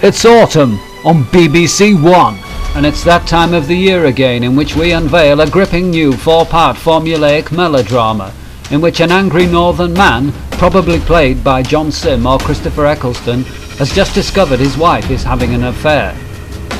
It's autumn on BBC1, and it's that time of the year again in which we unveil a gripping new 4-part formulaic melodrama in which an angry northern man, probably played by John Sim or Christopher Eccleston, has just discovered his wife is having an affair,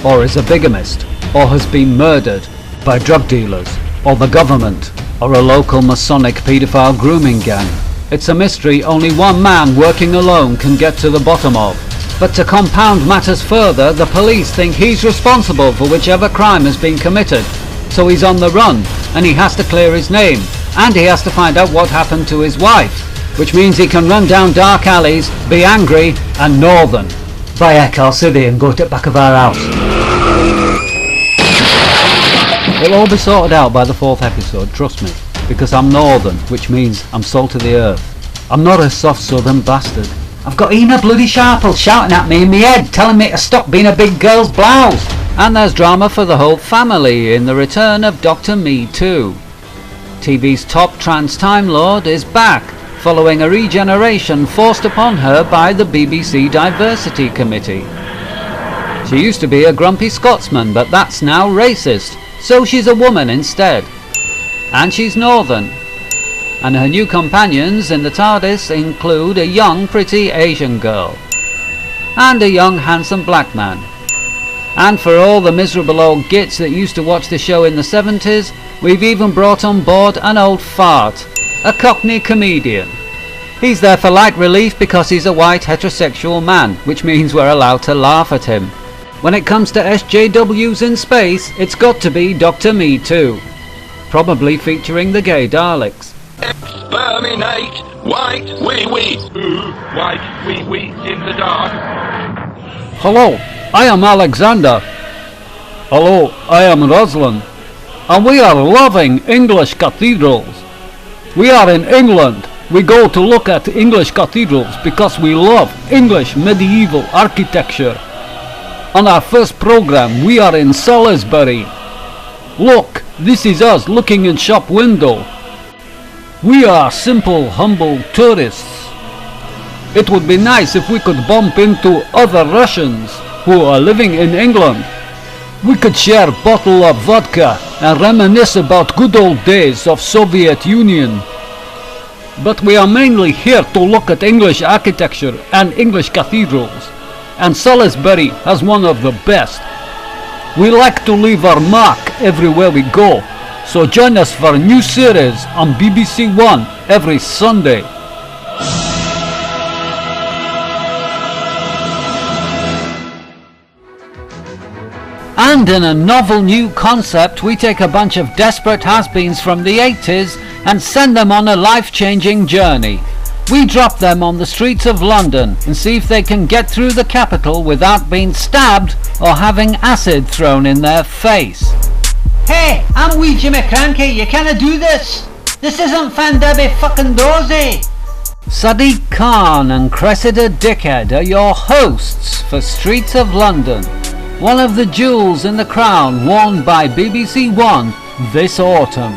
or is a bigamist, or has been murdered by drug dealers, or the government, or a local Masonic paedophile grooming gang. It's a mystery only one man working alone can get to the bottom of. But to compound matters further, the police think he's responsible for whichever crime has been committed. So he's on the run, and he has to clear his name, and he has to find out what happened to his wife, which means he can run down dark alleys, be angry, and northern. By heck, I'll sit here and go to the back of our house. It'll all be sorted out by the 4th episode, trust me, because I'm northern, which means I'm salt of the earth. I'm not a soft southern bastard. I've got Ina bloody Sharple shouting at me in my head, telling me to stop being a big girl's blouse. And there's drama for the whole family in the return of Dr. Me Too. TV's top trans Time Lord is back, following a regeneration forced upon her by the BBC Diversity Committee. She used to be a grumpy Scotsman, but that's now racist, so she's a woman instead. And she's northern. And her new companions in the TARDIS include a young pretty Asian girl and a young handsome black man. And for all the miserable old gits that used to watch the show in the 70s, we've even brought on board an old fart, a Cockney comedian. He's there for light relief because he's a white heterosexual man, which means we're allowed to laugh at him. When it comes to SJWs in space, it's got to be Dr. Me Too, probably featuring the gay Daleks. Exterminate white wee-wee. White wee-wee in the dark. Hello, I am Alexander. Hello, I am Rosalind. And we are loving English cathedrals. We are in England. We go to look at English cathedrals because we love English medieval architecture. On our first program, we are in Salisbury. Look, this is us looking in shop window. We are simple, humble tourists. It would be nice if we could bump into other Russians who are living in England. We could share a bottle of vodka and reminisce about good old days of Soviet Union. But we are mainly here to look at English architecture and English cathedrals, and Salisbury has one of the best. We like to leave our mark everywhere we go. So join us for a new series on BBC1 every Sunday. And in a novel new concept, we take a bunch of desperate has-beens from the 80s and send them on a life-changing journey. We drop them on the streets of London and see if they can get through the capital without being stabbed or having acid thrown in their face. Hey, I'm wee Jimmy Cranky, you can't do this! This isn't Fan Debbie fucking Dorsey! Sadiq Khan and Cressida Dickhead are your hosts for Streets of London, one of the jewels in the crown worn by BBC1 this autumn.